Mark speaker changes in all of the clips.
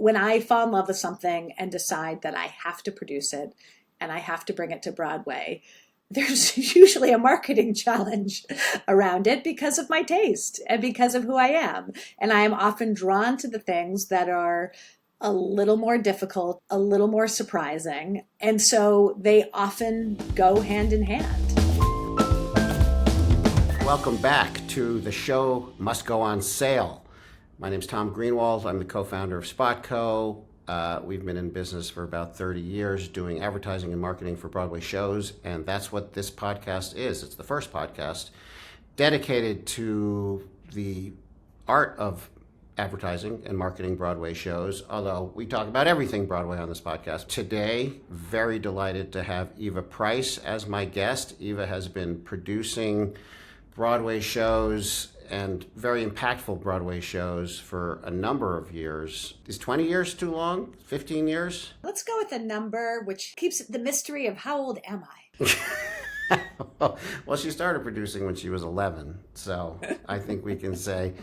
Speaker 1: when I fall in love with something and decide that I have to produce it and I have to bring it to Broadway, there's usually a marketing challenge around it because of my taste and because of who I am. And I am often drawn to the things that are a little more difficult, a little more surprising. And so they often go hand in hand.
Speaker 2: Welcome back to The Show Must Go On Sale. My name's Tom Greenwald. I'm the co-founder of SpotCo. We've been in business for about 30 years doing advertising and marketing for Broadway shows, and that's what this podcast is. It's the first podcast dedicated to the art of advertising and marketing Broadway shows, although we talk about everything Broadway on this podcast. Today, very delighted to have Eva Price as my guest. Eva has been producing Broadway shows and very impactful Broadway shows for a number of years. Is 20 years too long? 15 years?
Speaker 1: Let's go with a number which keeps the mystery of how old am I?
Speaker 2: Well, she started producing when she was 11, so I think we can say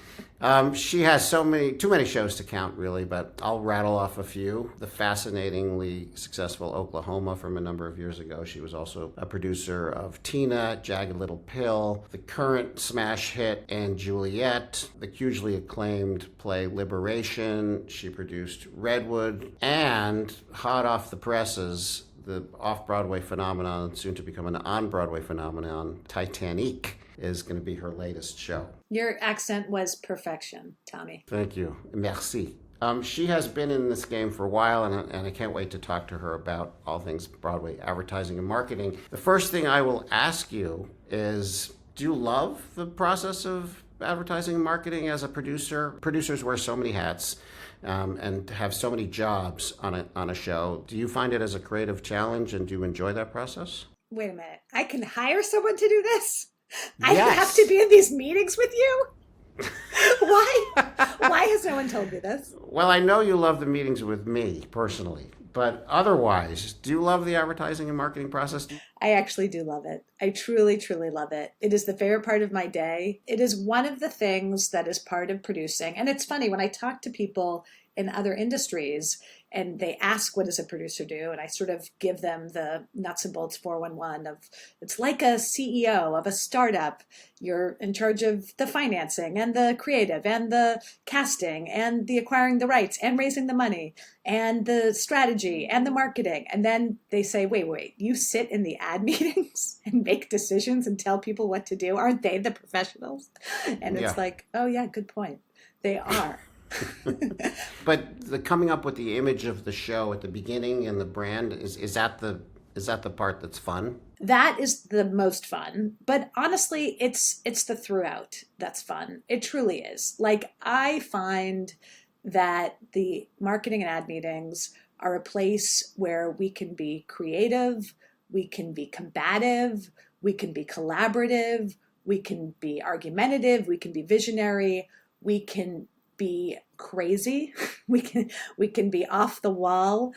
Speaker 2: she has too many shows to count, really, but I'll rattle off a few. The fascinatingly successful Oklahoma from a number of years ago. She was also a producer of Tina, Jagged Little Pill, the current smash hit And Juliet, the hugely acclaimed play Liberation. She produced Redwood, and hot off the presses, the off-Broadway phenomenon, soon to become an on-Broadway phenomenon, Titanic, is going to be her latest show.
Speaker 1: Your accent was perfection, Tommy.
Speaker 2: Thank you. Merci. She has been in this game for a while, and I can't wait to talk to her about all things Broadway advertising and marketing. The first thing I will ask you is, do you love the process of advertising and marketing as a producer? Producers wear so many hats. And have so many jobs on a show. Do you find it as a creative challenge, and do you enjoy that process?
Speaker 1: Wait a minute. I can hire someone to do this?
Speaker 2: Yes.
Speaker 1: I have to be in these meetings with you? Why has no one told me this?
Speaker 2: Well, I know you love the meetings with me, personally. But otherwise, do you love the advertising and marketing process?
Speaker 1: I actually do love it. I truly, truly love it. It is the favorite part of my day. It is one of the things that is part of producing. And it's funny, when I talk to people in other industries and they ask, what does a producer do? And I sort of give them the nuts and bolts 411 of, it's like a CEO of a startup. You're in charge of the financing and the creative and the casting and the acquiring the rights and raising the money and the strategy and the marketing. And then they say, wait, you sit in the ad meetings and make decisions and tell people what to do? Aren't they the professionals? And it's like, oh yeah, good point. They are.
Speaker 2: But the coming up with the image of the show at the beginning and the brand, is that the part that's fun?
Speaker 1: That is the most fun. But honestly, it's the throughout that's fun. It truly is. Like, I find that the marketing and ad meetings are a place where we can be creative, we can be combative, we can be collaborative, we can be argumentative, we can be visionary, we can be crazy, we can be off the wall,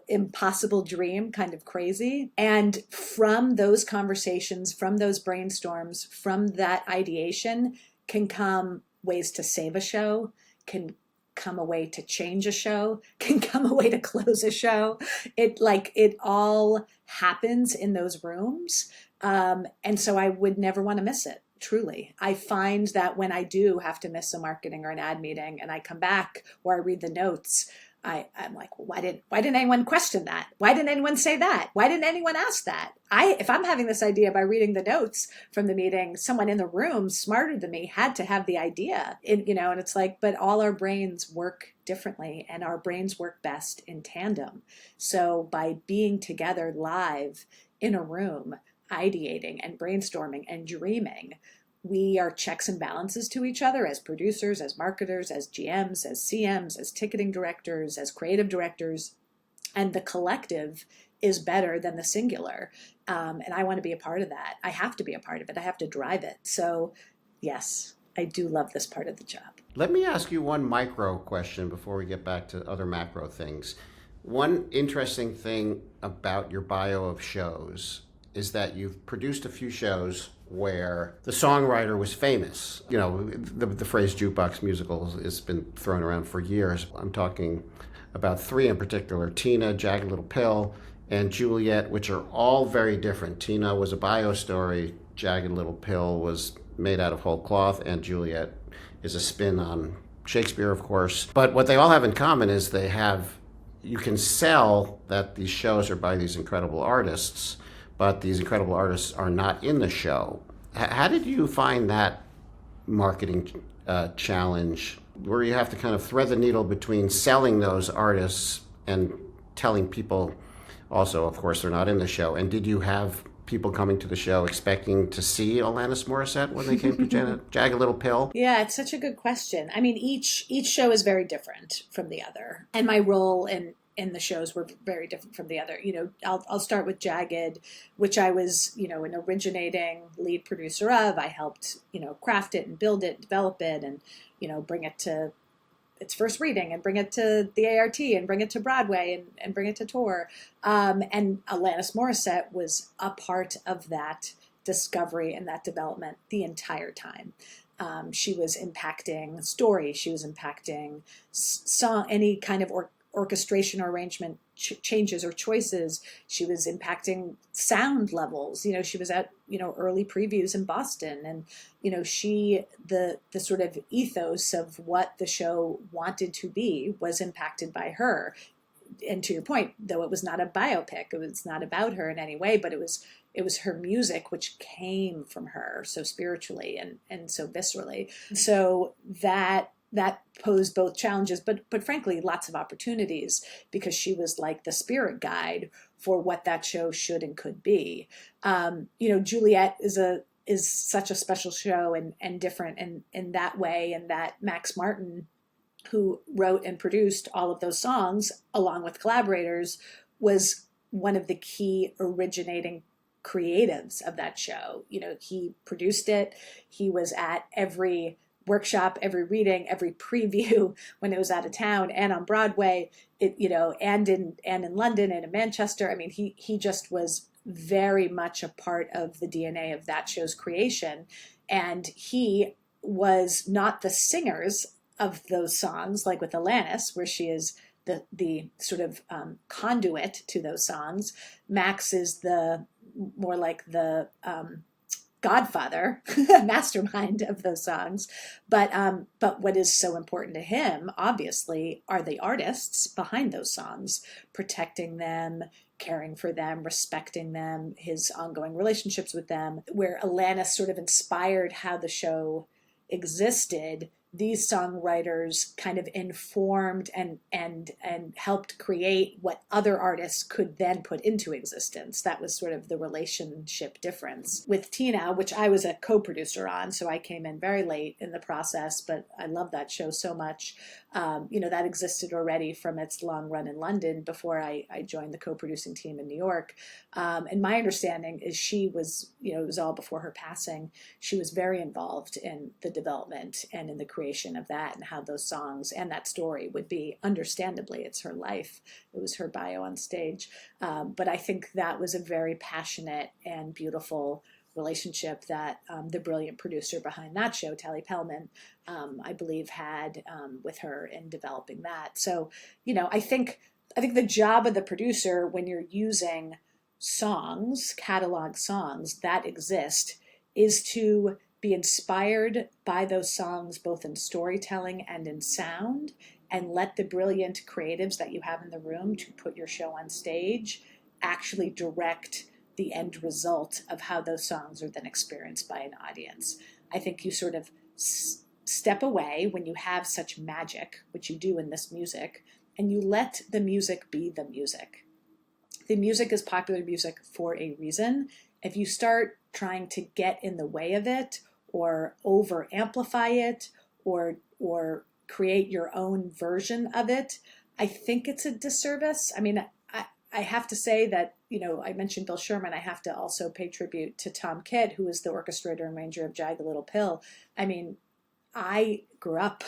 Speaker 1: impossible dream kind of crazy. And from those conversations, from those brainstorms, from that ideation can come ways to save a show, can come a way to change a show, can come a way to close a show. It all happens in those rooms. And so I would never want to miss it. Truly. I find that when I do have to miss a marketing or an ad meeting and I come back or I read the notes, I'm like, well, why didn't anyone question that? Why didn't anyone say that? Why didn't anyone ask that? If I'm having this idea by reading the notes from the meeting, someone in the room smarter than me had to have the idea. And it's like, but all our brains work differently and our brains work best in tandem. So by being together live in a room, ideating and brainstorming and dreaming, we are checks and balances to each other as producers, as marketers, as GMs, as CMs, as ticketing directors, as creative directors, and the collective is better than the singular. And I want to be a part of that. I have to be a part of it. I have to drive it. So yes, I do love this part of the job.
Speaker 2: Let me ask you one micro question before we get back to other macro things. One interesting thing about your bio of shows is that you've produced a few shows where the songwriter was famous. You know, the phrase jukebox musical has been thrown around for years. I'm talking about three in particular: Tina, Jagged Little Pill, and Juliet, which are all very different. Tina was a bio story, Jagged Little Pill was made out of whole cloth, and Juliet is a spin on Shakespeare, of course. But what they all have in common is you can sell that these shows are by these incredible artists, but these incredible artists are not in the show. How did you find that marketing challenge, where you have to kind of thread the needle between selling those artists and telling people also, of course, they're not in the show? And did you have people coming to the show expecting to see Alanis Morissette when they came to Jagged Little Pill?
Speaker 1: Yeah, it's such a good question. I mean, each show is very different from the other, and my role in the shows were very different from the other. You know, I'll start with Jagged, which I was, you know, an originating lead producer of. I helped, you know, craft it and build it, develop it, and, you know, bring it to its first reading and bring it to the ART and bring it to Broadway and bring it to tour. And Alanis Morissette was a part of that discovery and that development the entire time. She was impacting story. She was impacting song, any kind of orchestration or arrangement changes or choices. She was impacting sound levels. You know, she was at, you know, early previews in Boston, and, you know, the sort of ethos of what the show wanted to be was impacted by her. And to your point, though, it was not a biopic, it was not about her in any way, but it was her music, which came from her so spiritually and so viscerally. So that posed both challenges, but frankly, lots of opportunities, because she was like the spirit guide for what that show should and could be. You know, Juliet is such a special show and different in that way, and that Max Martin, who wrote and produced all of those songs along with collaborators, was one of the key originating creatives of that show. You know, he produced it. He was at every workshop, every reading, every preview when it was out of town and on Broadway, you know, and in London and in Manchester. I mean, he just was very much a part of the DNA of that show's creation. And he was not the singers of those songs, like with Alanis, where she is the sort of conduit to those songs. Max is more like the godfather, mastermind of those songs. But what is so important to him, obviously, are the artists behind those songs, protecting them, caring for them, respecting them, his ongoing relationships with them. Where Alanis sort of inspired how the show existed, these songwriters kind of informed and helped create what other artists could then put into existence. That was sort of the relationship difference. With Tina, which I was a co-producer on, so I came in very late in the process, but I love that show so much. You know, that existed already from its long run in London before I joined the co-producing team in New York. And my understanding is she was, you know, it was all before her passing. She was very involved in the development and in the creation of that, and how those songs and that story would be. Understandably, it's her life. It was her bio on stage. But I think that was a very passionate and beautiful relationship that the brilliant producer behind that show, Tally Pellman, I believe had with her in developing that. So, you know, I think the job of the producer, when you're using songs, catalog songs that exist, is to be inspired by those songs, both in storytelling and in sound, and let the brilliant creatives that you have in the room to put your show on stage actually direct the end result of how those songs are then experienced by an audience. I think you sort of step away when you have such magic, which you do in this music, and you let the music be the music. The music is popular music for a reason. If you start trying to get in the way of it, or over amplify it, or create your own version of it, I think it's a disservice. I mean, I have to say that, you know, I mentioned Bill Sherman. I have to also pay tribute to Tom Kidd, who is the orchestrator and arranger of Jagged Little Pill. I mean, I grew up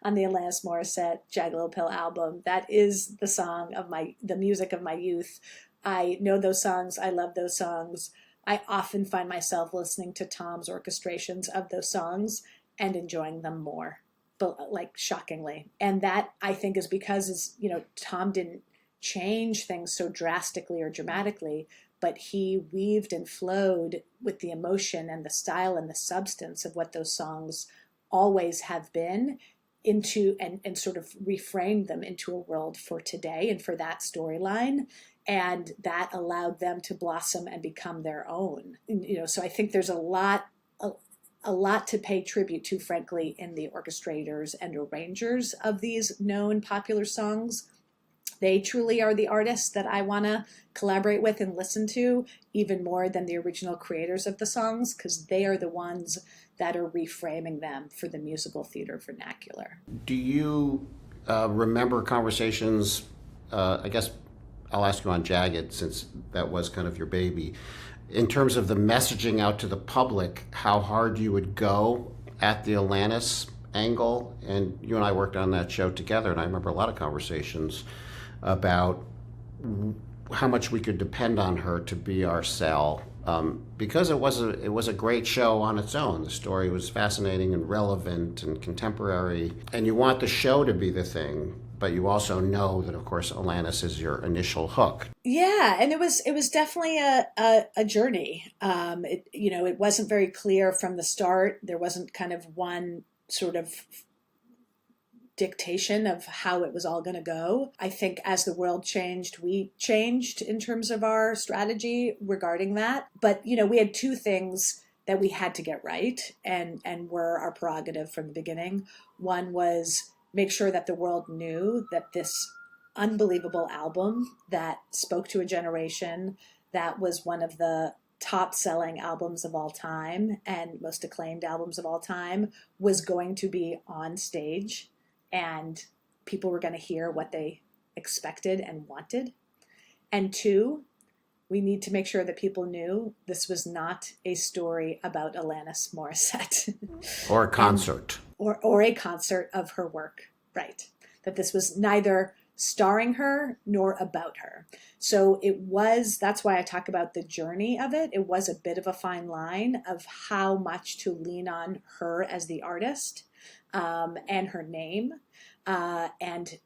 Speaker 1: on the Alanis Morissette Jagged Little Pill album. That is the music of my youth. I know those songs. I love those songs. I often find myself listening to Tom's orchestrations of those songs and enjoying them more, but like shockingly. And that I think is because, Tom didn't change things so drastically or dramatically, but he weaved and flowed with the emotion and the style and the substance of what those songs always have been into and sort of reframed them into a world for today and for that storyline. And that allowed them to blossom and become their own. So I think there's a lot to pay tribute to, frankly, in the orchestrators and arrangers of these known popular songs. They truly are the artists that I want to collaborate with and listen to even more than the original creators of the songs, because they are the ones that are reframing them for the musical theater vernacular.
Speaker 2: Do you remember conversations, I guess I'll ask you on Jagged, since that was kind of your baby, in terms of the messaging out to the public, how hard you would go at the Alanis angle? And you and I worked on that show together, and I remember a lot of conversations about how much we could depend on her to be our Sal, because it was a great show on its own. The story was fascinating and relevant and contemporary, and you want the show to be the thing, but you also know that, of course, Alanis is your initial hook.
Speaker 1: Yeah, and it was definitely a journey. It wasn't very clear from the start. There wasn't kind of one sort of dictation of how it was all going to go. I think as the world changed, we changed in terms of our strategy regarding that. But, we had two things that we had to get right and were our prerogative from the beginning. One was make sure that the world knew that this unbelievable album that spoke to a generation, that was one of the top-selling albums of all time and most acclaimed albums of all time, was going to be on stage, and people were going to hear what they expected and wanted. And two, we need to make sure that people knew this was not a story about Alanis Morissette.
Speaker 2: Or a concert.
Speaker 1: Or a concert of her work, right? That this was neither starring her nor about her. So that's why I talk about the journey of it. It was a bit of a fine line of how much to lean on her as the artist, and her name, and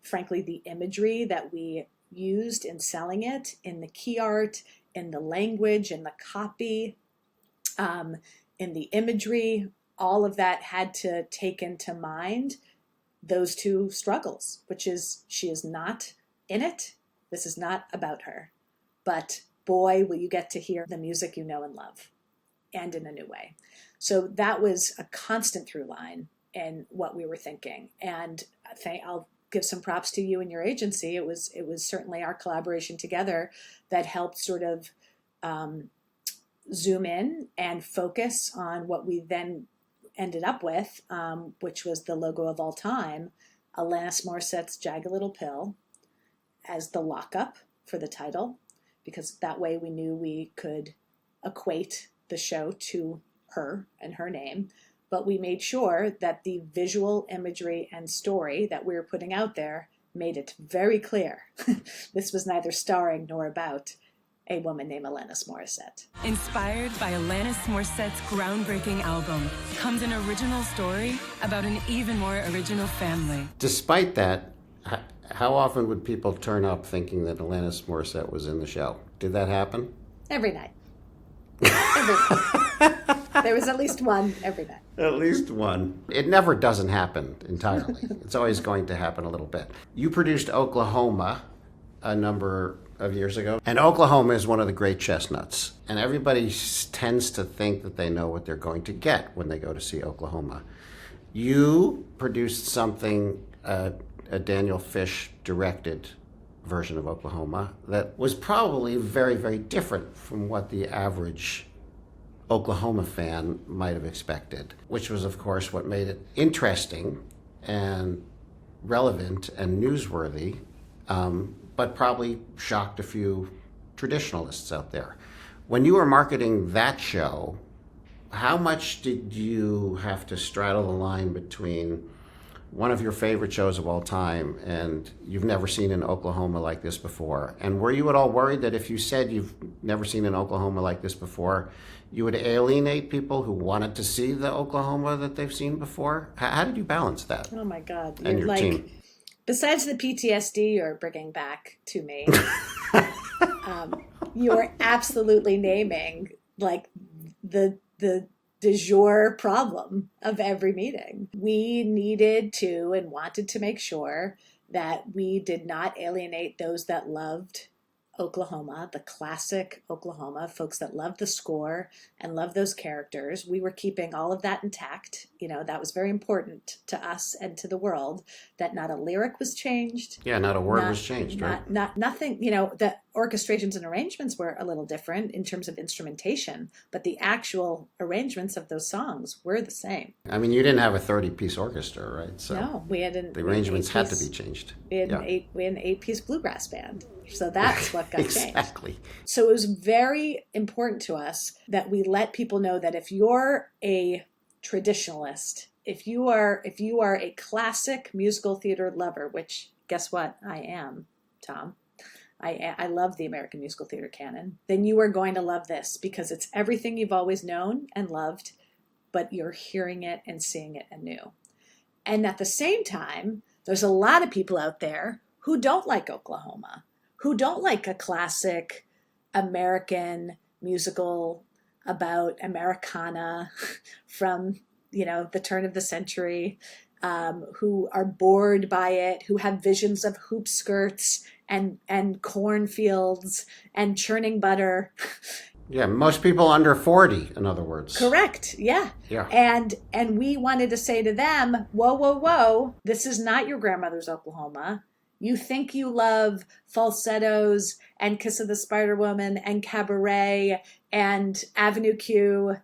Speaker 1: frankly, the imagery that we used in selling it, in the key art, in the language, in the copy, in the imagery. All of that had to take into mind those two struggles, which is she is not in it. This is not about her. But boy, will you get to hear the music you know and love, and in a new way. So that was a constant through line in what we were thinking. And I'll give some props to you and your agency. It was certainly our collaboration together that helped sort of zoom in and focus on what we then ended up with, which was the logo of all time, Alanis Morissette's Jagged Little Pill, as the lockup for the title, because that way we knew we could equate the show to her and her name. But we made sure that the visual imagery and story that we were putting out there made it very clear this was neither starring nor about a woman named Alanis Morissette.
Speaker 3: Inspired by Alanis Morissette's groundbreaking album comes an original story about an even more original family.
Speaker 2: Despite that, how often would people turn up thinking that Alanis Morissette was in the show? Did that happen?
Speaker 1: Every night. Every night. There was at least one every night.
Speaker 2: At least one. It never doesn't happen entirely. It's always going to happen a little bit. You produced Oklahoma a number of years ago, and Oklahoma is one of the great chestnuts, and everybody tends to think that they know what they're going to get when they go to see Oklahoma. You produced something, a Daniel Fish directed version of Oklahoma that was probably very, very different from what the average Oklahoma fan might have expected, which was, of course, what made it interesting and relevant and newsworthy, but probably shocked a few traditionalists out there. When you were marketing that show, how much did you have to straddle the line between one of your favorite shows of all time, and you've never seen an Oklahoma like this before. And were you at all worried that if you said you've never seen an Oklahoma like this before, you would alienate people who wanted to see the Oklahoma that they've seen before? How did you balance that?
Speaker 1: Oh my God.
Speaker 2: And your team?
Speaker 1: Besides the PTSD you're bringing back to me, you're absolutely naming like the du jour problem of every meeting. We needed to and wanted to make sure that we did not alienate those that loved Oklahoma, the classic Oklahoma, folks that loved the score and loved those characters. We were keeping all of that intact. That was very important to us and to the world, that not a lyric was changed.
Speaker 2: Yeah, not a word was changed, right?
Speaker 1: Nothing, the orchestrations and arrangements were a little different in terms of instrumentation, but the actual arrangements of those songs were the same.
Speaker 2: I mean, you didn't have a 30-piece orchestra, right? So
Speaker 1: no, we hadn't.
Speaker 2: The arrangements had to be changed.
Speaker 1: We had an 8-piece bluegrass band. So that's what got changed.
Speaker 2: Exactly.
Speaker 1: So it was very important to us that we let people know that if you're a traditionalist, if you are a classic musical theater lover, which guess what? I am, Tom. I love the American musical theater canon. Then you are going to love this because it's everything you've always known and loved, but you're hearing it and seeing it anew. And at the same time, there's a lot of people out there who don't like Oklahoma, who don't like a classic American musical about Americana from, the turn of the century, who are bored by it, who have visions of hoop skirts and cornfields and churning butter.
Speaker 2: Yeah, most people under 40, in other words.
Speaker 1: Correct. Yeah.
Speaker 2: Yeah.
Speaker 1: And we wanted to say to them, whoa, whoa, whoa, this is not your grandmother's Oklahoma. You think you love falsettos and Kiss of the Spider Woman and Cabaret and Avenue Q,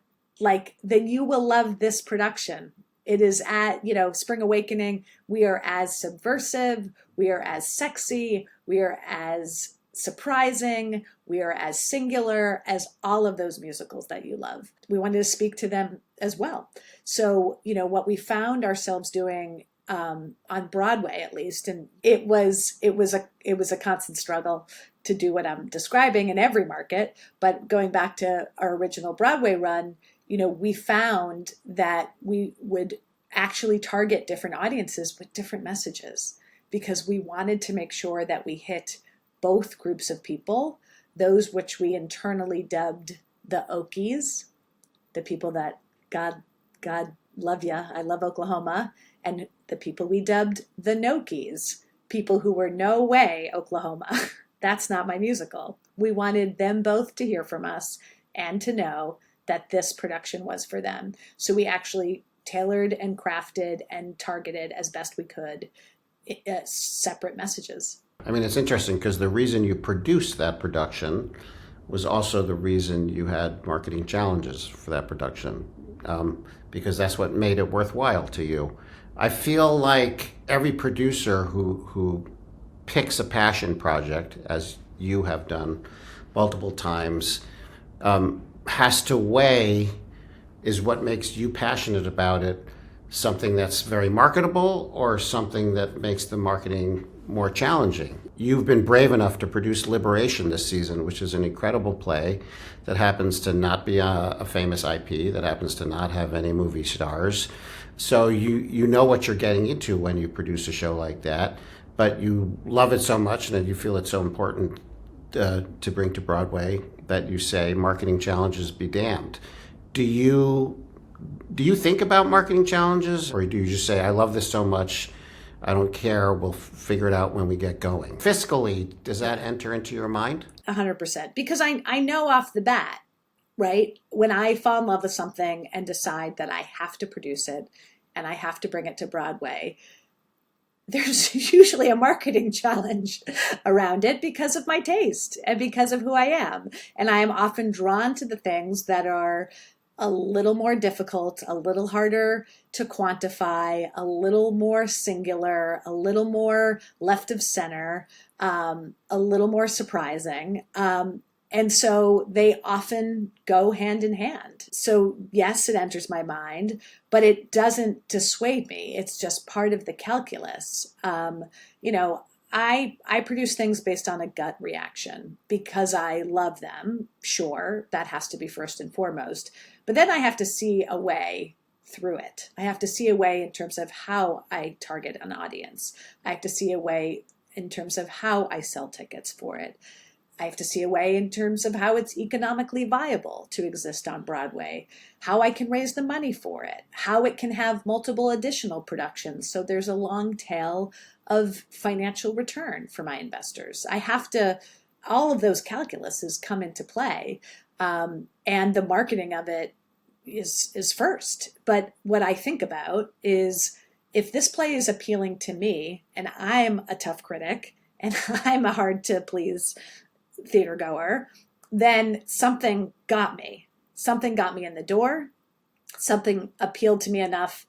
Speaker 1: then you will love this production. It is at, Spring Awakening. We are as subversive. We are as sexy. We are as surprising. We are as singular as all of those musicals that you love. We wanted to speak to them as well. So, what we found ourselves doing on Broadway, at least, and it was a constant struggle to do what I'm describing in every market. But going back to our original Broadway run, we found that we would actually target different audiences with different messages because we wanted to make sure that we hit both groups of people, those which we internally dubbed the Okies, the people that God love ya, I love Oklahoma, and the people we dubbed the Nokies, people who were no way Oklahoma. That's not my musical. We wanted them both to hear from us and to know that this production was for them. So we actually tailored and crafted and targeted as best we could separate messages.
Speaker 2: I mean, it's interesting because the reason you produced that production was also the reason you had marketing challenges for that production, because that's what made it worthwhile to you. I feel like every producer who picks a passion project, as you have done multiple times, has to weigh, is what makes you passionate about it something that's very marketable or something that makes the marketing more challenging? You've been brave enough to produce Liberation this season, which is an incredible play that happens to not be a famous IP, that happens to not have any movie stars. So you know what you're getting into when you produce a show like that, but you love it so much and you feel it's so important to bring to Broadway that you say marketing challenges be damned. Do you think about marketing challenges, or do you just say, I love this so much, I don't care, we'll figure it out when we get going? Fiscally, does that enter into your mind?
Speaker 1: 100%. Because I know off the bat, right? When I fall in love with something and decide that I have to produce it and I have to bring it to Broadway, there's usually a marketing challenge around it because of my taste and because of who I am. And I am often drawn to the things that are a little more difficult, a little harder to quantify, a little more singular, a little more left of center, a little more surprising. And so they often go hand in hand. So yes, it enters my mind, but it doesn't dissuade me. It's just part of the calculus. You know, I produce things based on a gut reaction because I love them. Sure, that has to be first and foremost. But then I have to see a way through it. I have to see a way in terms of how I target an audience. I have to see a way in terms of how I sell tickets for it. I have to see a way in terms of how it's economically viable to exist on Broadway, how I can raise the money for it, how it can have multiple additional productions. So there's a long tail of financial return for my investors. I have to, all of those calculuses come into play. And the marketing of it is first. But what I think about is if this play is appealing to me and I'm a tough critic and I'm a hard to please theater goer, then something got me. Something got me in the door. Something appealed to me enough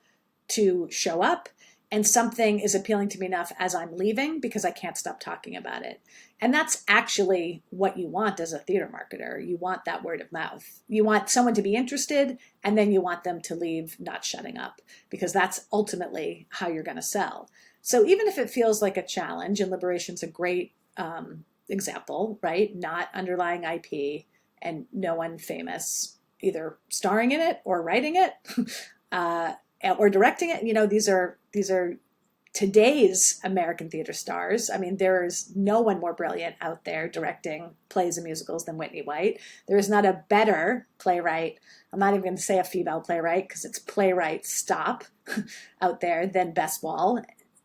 Speaker 1: to show up. And something is appealing to me enough as I'm leaving because I can't stop talking about it. And that's actually what you want as a theater marketer. You want that word of mouth. You want someone to be interested, and then you want them to leave not shutting up, because that's ultimately how you're going to sell. So even if it feels like a challenge, and Liberation's a great example, right? Not underlying IP and no one famous either starring in it or writing it or directing it. You know, these are today's American theater stars. I mean, there's no one more brilliant out there directing plays and musicals than Whitney White. There is not a better playwright. I'm not even going to say a female playwright because it's playwright stop out there than Bess Wall.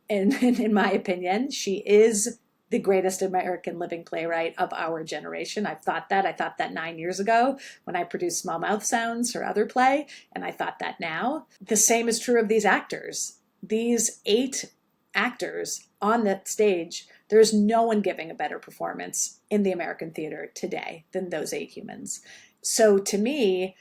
Speaker 1: And in my opinion, she is the greatest American living playwright of our generation. I thought that 9 years ago when I produced Small Mouth Sounds, her other play, and I thought that now. The same is true of these actors. These 8 actors on that stage, there's no one giving a better performance in the American theater today than those 8 humans. So to me,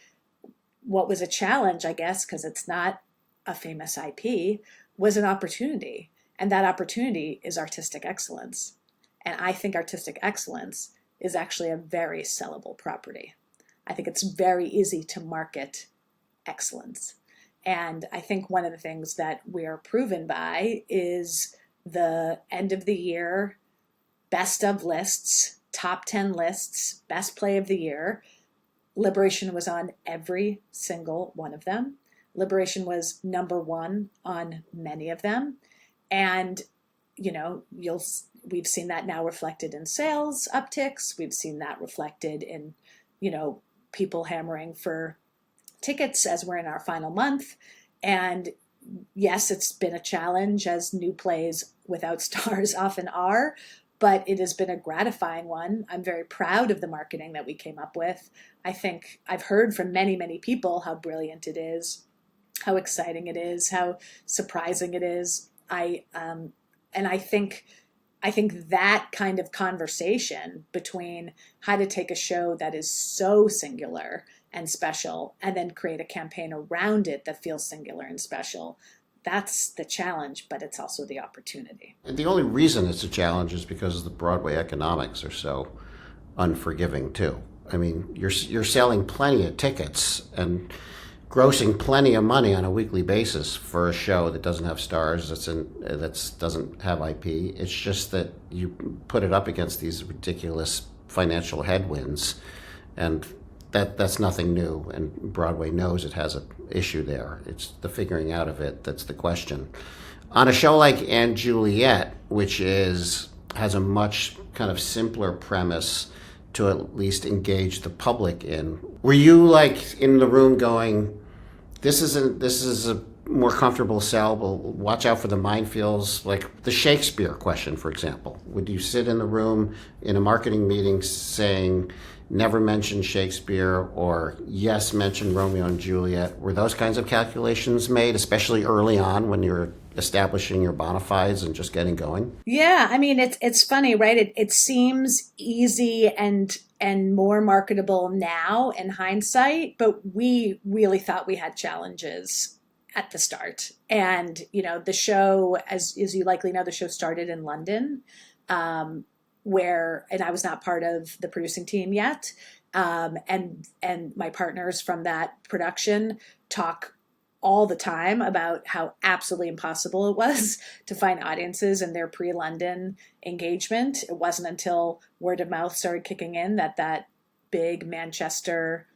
Speaker 1: what was a challenge, I guess, because it's not a famous IP, was an opportunity. And that opportunity is artistic excellence. And I think artistic excellence is actually a very sellable property. I think it's very easy to market excellence. And I think one of the things that we are proven by is the end of the year best of lists, top 10 lists, best play of the year. Liberation was on every single one of them. Liberation was number 1 on many of them. And, you know, we've seen that now reflected in sales upticks. We've seen that reflected in, you know, people hammering for tickets as we're in our final month. And yes, it's been a challenge, as new plays without stars often are, but it has been a gratifying one. I'm very proud of the marketing that we came up with. I think I've heard from many, many people how brilliant it is, how exciting it is, how surprising it is. I think that kind of conversation between how to take a show that is so singular and special and then create a campaign around it that feels singular and special, that's the challenge, but it's also the opportunity.
Speaker 2: And the only reason it's a challenge is because the Broadway economics are so unforgiving too. I mean, you're selling plenty of tickets and grossing plenty of money on a weekly basis for a show that doesn't have stars, that doesn't have IP. It's just that you put it up against these ridiculous financial headwinds, and that's nothing new. And Broadway knows it has an issue there. It's the figuring out of it that's the question. On a show like & Juliet, which has a much kind of simpler premise to at least engage the public in. Were you like in the room going, this is a more comfortable sell, but watch out for the minefields, like the Shakespeare question, for example? Would you sit in the room in a marketing meeting saying, never mention Shakespeare, or yes, mention Romeo and Juliet? Were those kinds of calculations made, especially early on when you're establishing your bona fides and just getting going?
Speaker 1: Yeah, I mean, it's funny, right? It seems easy and more marketable now in hindsight, but we really thought we had challenges at the start. And, you know, the show, as you likely know, the show started in London. and I was not part of the producing team yet. And my partners from that production talk all the time about how absolutely impossible it was to find audiences in their pre-London engagement. It wasn't until word of mouth started kicking in that big Manchester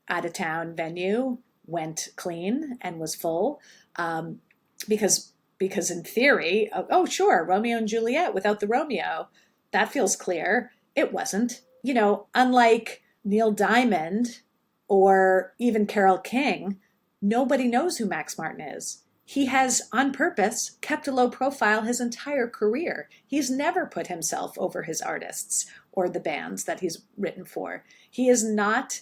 Speaker 1: out-of-town venue went clean and was full, because in theory, oh sure, Romeo and Juliet without the Romeo, that feels clear. It wasn't. Unlike Neil Diamond or even Carole King, nobody knows who Max Martin is. He has, on purpose, kept a low profile his entire career. He's never put himself over his artists or the bands that he's written for. He is not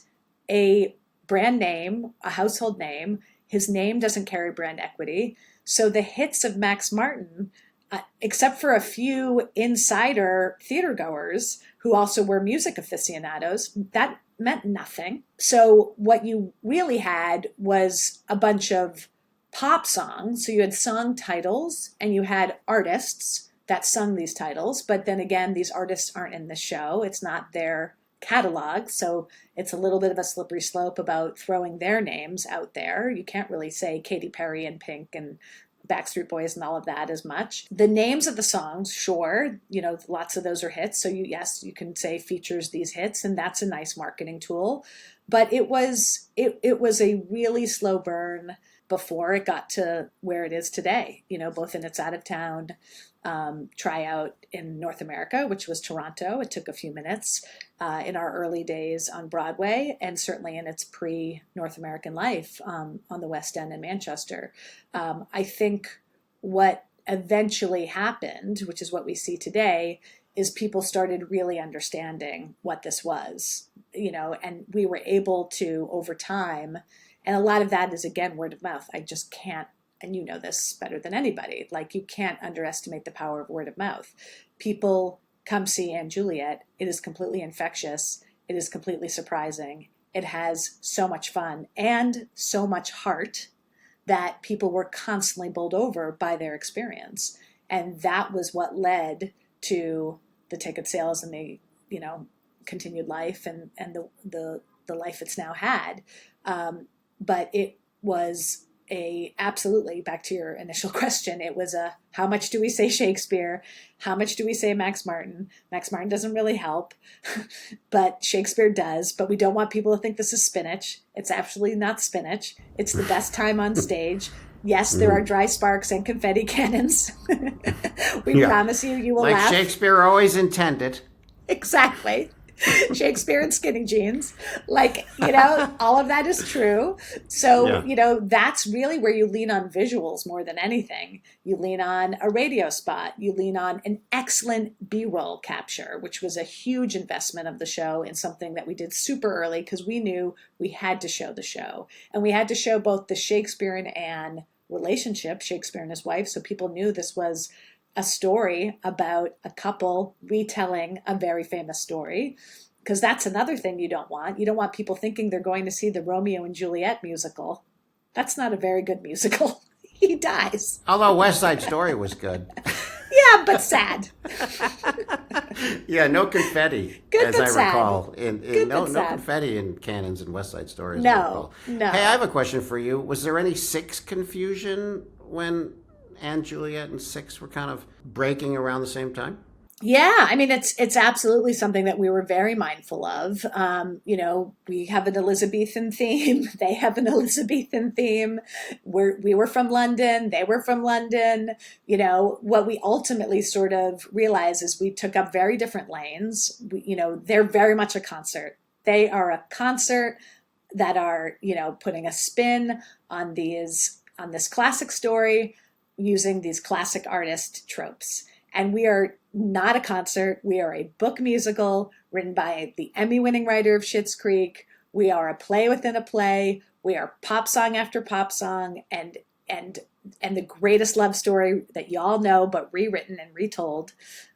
Speaker 1: a brand name, a household name. His name doesn't carry brand equity. So the hits of Max Martin, except for a few insider theater goers who also were music aficionados, that meant nothing. So what you really had was a bunch of pop songs. So you had song titles and you had artists that sung these titles. But then again, these artists aren't in the show. It's not their catalog. So it's a little bit of a slippery slope about throwing their names out there. You can't really say Katy Perry and Pink and Backstreet Boys and all of that as much. The names of the songs, sure, lots of those are hits. So you can say features these hits, and that's a nice marketing tool. But it was a really slow burn before it got to where it is today, both in its out of town tryout in North America, which was Toronto. It took a few minutes in our early days on Broadway, and certainly in its pre-North American life on the West End in Manchester. I think what eventually happened, which is what we see today, is people started really understanding what this was, and we were able to, over time, and a lot of that is, again, word of mouth. I just can't, and you know this better than anybody, you can't underestimate the power of word of mouth. People come see Anne Juliet. It is completely infectious. It is completely surprising. It has so much fun and so much heart that people were constantly bowled over by their experience. And that was what led to the ticket sales and the, continued life and the life it's now had. But it was absolutely, back to your initial question, it was how much do we say Shakespeare? How much do we say Max Martin? Max Martin doesn't really help, but Shakespeare does. But we don't want people to think this is spinach. It's absolutely not spinach. It's the best time on stage. Yes, there are dry sparks and confetti cannons. We promise you will laugh.
Speaker 2: Like Shakespeare always intended.
Speaker 1: Exactly. Shakespeare and skinny jeans, all of that is true. So, that's really where you lean on visuals more than anything. You lean on a radio spot. You lean on an excellent B-roll capture, which was a huge investment of the show in something that we did super early because we knew we had to show the show. And we had to show both the Shakespeare and Anne relationship, Shakespeare and his wife, so people knew this was a story about a couple retelling a very famous story, because that's another thing you don't want. You don't want people thinking they're going to see the Romeo and Juliet musical. That's not a very good musical. He dies.
Speaker 2: Although West Side Story was good.
Speaker 1: Yeah, but sad.
Speaker 2: Yeah, no confetti,
Speaker 1: good,
Speaker 2: as
Speaker 1: but
Speaker 2: I
Speaker 1: sad.
Speaker 2: recall. No
Speaker 1: sad.
Speaker 2: confetti in cannons in West Side Story.
Speaker 1: No.
Speaker 2: Hey, I have a question for you. Was there any Six confusion when Anne Juliet and Six were kind of breaking around the same time?
Speaker 1: Yeah, I mean, it's absolutely something that we were very mindful of. We have an Elizabethan theme. They have an Elizabethan theme. We were from London. They were from London. What we ultimately sort of realized is we took up very different lanes. They're very much a concert. They are a concert that are, putting a spin on this classic story using these classic artist tropes. And we are not a concert. We are a book musical written by the Emmy-winning writer of Schitt's Creek. We are a play within a play. We are pop song after pop song, and the greatest love story that y'all know, but rewritten and retold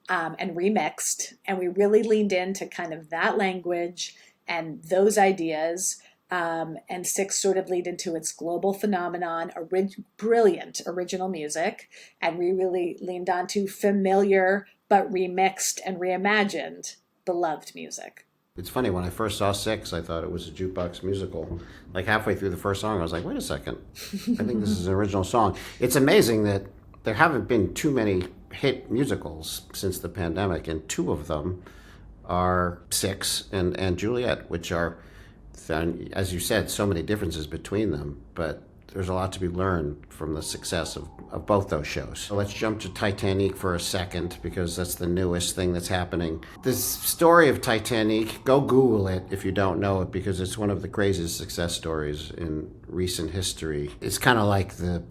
Speaker 1: and remixed. And we really leaned into kind of that language and those ideas. And Six sort of lead into its global phenomenon, brilliant original music. And we really leaned onto familiar but remixed and reimagined beloved music.
Speaker 2: It's funny, when I first saw Six, I thought it was a jukebox musical. Like halfway through the first song, I was like, wait a second, I think this is an original song. It's amazing that there haven't been too many hit musicals since the pandemic, and two of them are Six and Juliet, which are, as you said, so many differences between them, but there's a lot to be learned from the success of both those shows. So let's jump to Titanic for a second, because that's the newest thing that's happening. This story of Titanic, go Google it if you don't know it, because it's one of the craziest success stories in recent history. It's kind of like the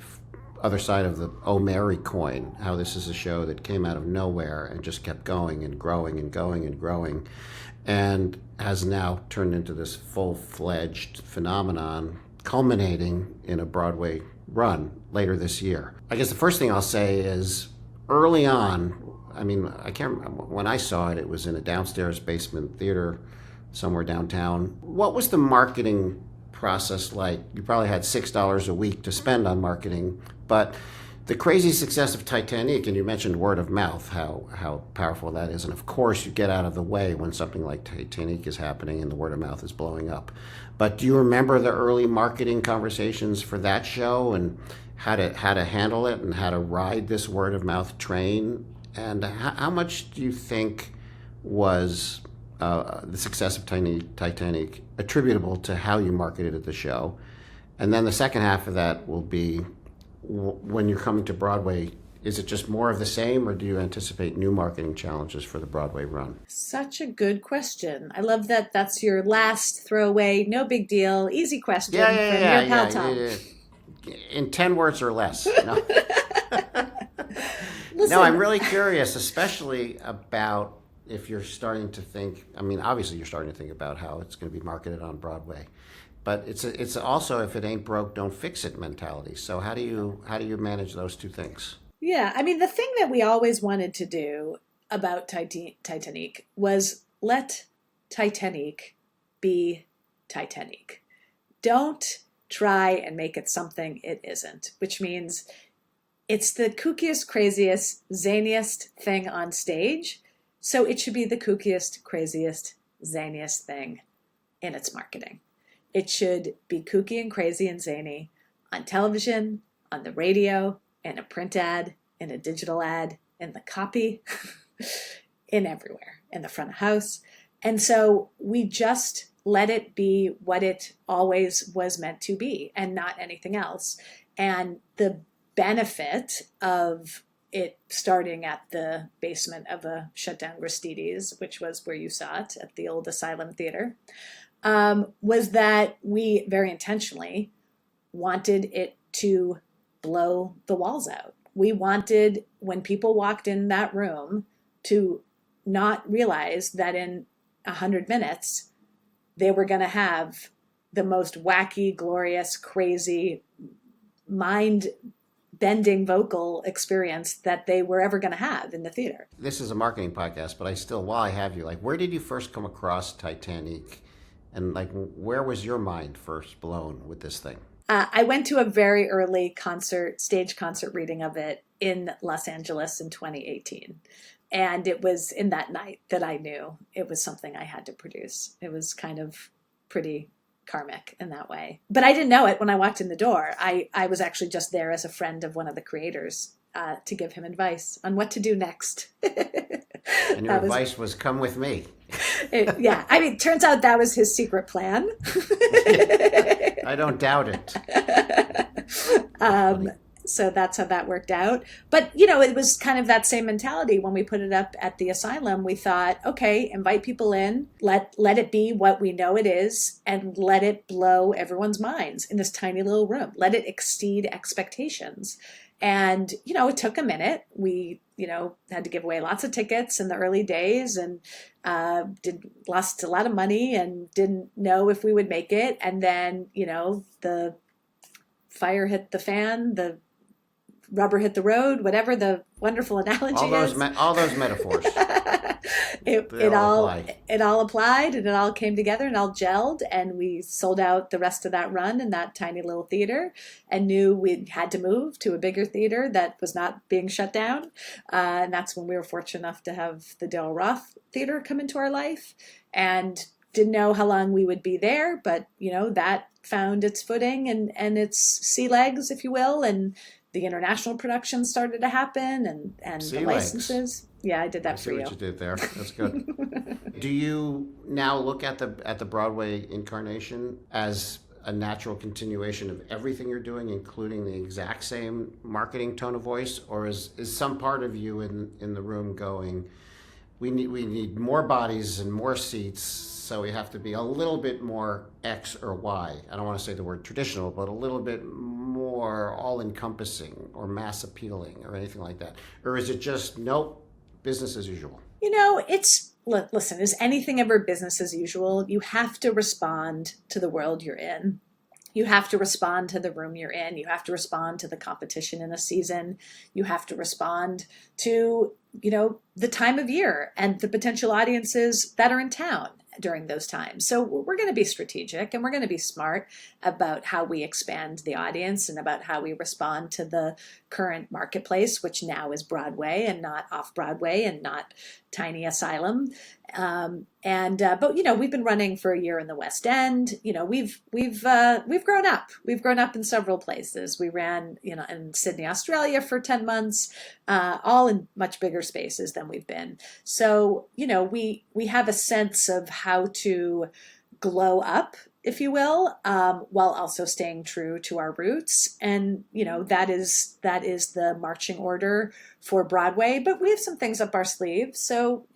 Speaker 2: other side of the Oh Mary coin, how this is a show that came out of nowhere and just kept going and growing and going and growing, and has now turned into this full-fledged phenomenon, culminating in a Broadway run later this year. I guess the first thing I'll say is, early on, I mean, I can't remember, when I saw it, it was in a downstairs basement theater somewhere downtown. What was the marketing process like? You probably had $6 a week to spend on marketing, but the crazy success of Titanic, and you mentioned word of mouth, how powerful that is. And of course, you get out of the way when something like Titanic is happening and the word of mouth is blowing up. But do you remember the early marketing conversations for that show, and how to handle it and how to ride this word of mouth train? And how much do you think was the success of Titanic attributable to how you marketed the show? And then the second half of that will be, when you're coming to Broadway, is it just more of the same, or do you anticipate new marketing challenges for the Broadway run?
Speaker 1: Such a good question. I love that that's your last throwaway, no big deal, easy question from your pal Tom.
Speaker 2: In 10 words or less. No?
Speaker 1: Listen,
Speaker 2: No, I'm really curious, especially about if you're starting to think, I mean, obviously you're starting to think about how it's going to be marketed on Broadway. But it's also, if it ain't broke, don't fix it mentality. So how do you manage those two things?
Speaker 1: Yeah, I mean, the thing that we always wanted to do about Titanic was let Titanic be Titanic. Don't try and make it something it isn't, which means it's the kookiest, craziest, zaniest thing on stage. So it should be the kookiest, craziest, zaniest thing in its marketing. It should be kooky and crazy and zany on television, on the radio, in a print ad, in a digital ad, in the copy, in everywhere, in the front of house. And so we just let it be what it always was meant to be and not anything else. And the benefit of it starting at the basement of a shut down Gristedes, which was where you saw it at the old Asylum Theater, was that we very intentionally wanted it to blow the walls out. We wanted, when people walked in that room, to not realize that in 100 minutes, they were going to have the most wacky, glorious, crazy, mind-bending vocal experience that they were ever going to have in the theater.
Speaker 2: This is a marketing podcast, but while I have you, where did you first come across Titanic? And where was your mind first blown with this thing?
Speaker 1: I went to a very early stage concert reading of it in Los Angeles in 2018. And it was in that night that I knew it was something I had to produce. It was kind of pretty karmic in that way. But I didn't know it when I walked in the door. I was actually just there as a friend of one of the creators to give him advice on what to do next.
Speaker 2: And your advice was come with me.
Speaker 1: Yeah, I mean, turns out that was his secret plan.
Speaker 2: I don't doubt it.
Speaker 1: So that's how that worked out. But, it was kind of that same mentality when we put it up at the asylum. We thought, okay, invite people in, let it be what we know it is, and let it blow everyone's minds in this tiny little room. Let it exceed expectations. And, it took a minute. We, had to give away lots of tickets in the early days and lost a lot of money and didn't know if we would make it. And then, the fire hit the fan, the rubber hit the road, whatever the wonderful analogy is.
Speaker 2: All those metaphors.
Speaker 1: it all applied, and it all came together and all gelled, and we sold out the rest of that run in that tiny little theater and knew we had to move to a bigger theater that was not being shut down. And that's when we were fortunate enough to have the Daryl Roth Theater come into our life, and didn't know how long we would be there, but that found its footing and its sea legs, if you will, and the international production started to happen, and the licenses. Yeah, I did that for you. I see
Speaker 2: what you did there. That's good. Do you now look at the Broadway incarnation as a natural continuation of everything you're doing, including the exact same marketing tone of voice, or is some part of you in the room going, we need more bodies and more seats, so we have to be a little bit more X or Y. I don't want to say the word traditional, but a little bit more all-encompassing or mass appealing or anything like that? Or is it just, nope, business as usual?
Speaker 1: Listen, is anything ever business as usual? You have to respond to the world you're in. You have to respond to the room you're in. You have to respond to the competition in a season. You have to respond to, the time of year and the potential audiences that are in town during those times. So we're going to be strategic, and we're going to be smart about how we expand the audience and about how we respond to the current marketplace, which now is Broadway and not off Broadway and not tiny asylum. But we've been running for a year in the West End. We've grown up. We've grown up in several places. We ran, in Sydney, Australia for 10 months, all in much bigger spaces than we've been. So, we have a sense of how to glow up, if you will, while also staying true to our roots. And, that is the marching order for Broadway, but we have some things up our sleeve. So,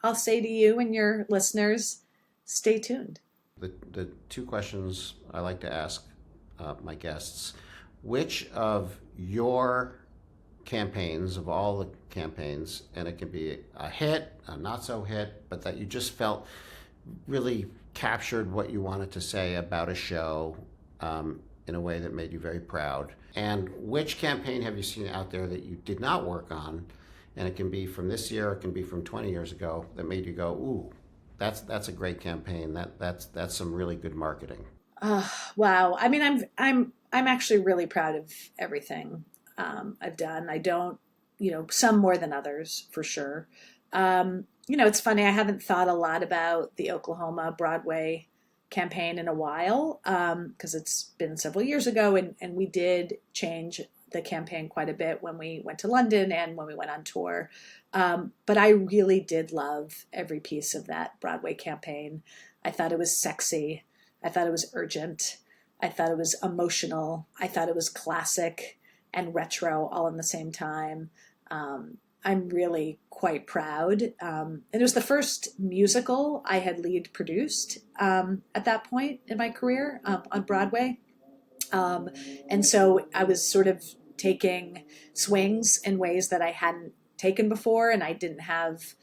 Speaker 1: I'll say to you and your listeners, stay tuned.
Speaker 2: The two questions I like to ask my guests, which of your campaigns, of all the campaigns, and it can be a hit, a not so hit, but that you just felt really captured what you wanted to say about a show in a way that made you very proud? And which campaign have you seen out there that you did not work on, and it can be from this year, it can be from 20 years ago, that made you go, ooh, that's a great campaign. That's some really good marketing.
Speaker 1: Wow. I mean, I'm actually really proud of everything I've done. I don't, some more than others for sure. It's funny, I haven't thought a lot about the Oklahoma Broadway campaign in a while, because it's been several years ago, and we did change the campaign quite a bit when we went to London and when we went on tour. But I really did love every piece of that Broadway campaign. I thought it was sexy. I thought it was urgent. I thought it was emotional. I thought it was classic and retro all in the same time. I'm really quite proud. And it was the first musical I had lead produced at that point in my career on Broadway. And so I was sort of taking swings in ways that I hadn't taken before, and I didn't have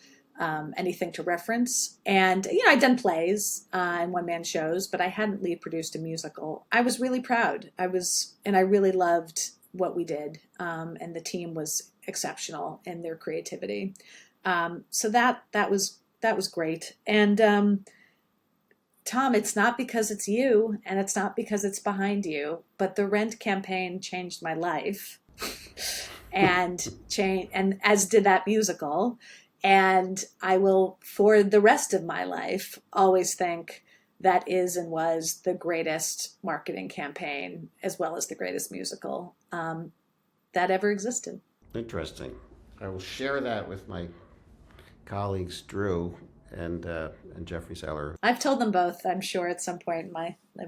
Speaker 1: anything to reference. And, I'd done plays and one-man shows, but I hadn't lead produced a musical. I was really proud. I really loved what we did. And the team was exceptional in their creativity. So that was great. And Tom, it's not because it's you, and it's not because it's behind you, but the Rent campaign changed my life, and as did that musical. And I will, for the rest of my life, always think that is and was the greatest marketing campaign, as well as the greatest musical that ever existed.
Speaker 2: Interesting. I will share that with my colleagues, Drew and Jeffrey Seller.
Speaker 1: I've told them both, I'm sure, at some point in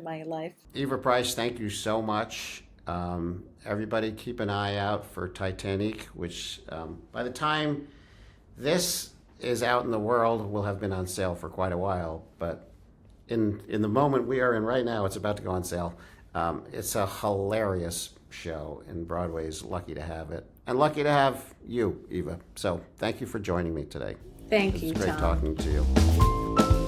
Speaker 1: my life.
Speaker 2: Eva Price, thank you so much. Everybody keep an eye out for Titanic, which by the time this is out in the world will have been on sale for quite a while. But in the moment we are in right now, it's about to go on sale. It's a hilarious show, and Broadway is lucky to have it. And lucky to have you, Eva. So thank you for joining me today.
Speaker 1: Thank you,
Speaker 2: It's great
Speaker 1: Tom.
Speaker 2: talking to you.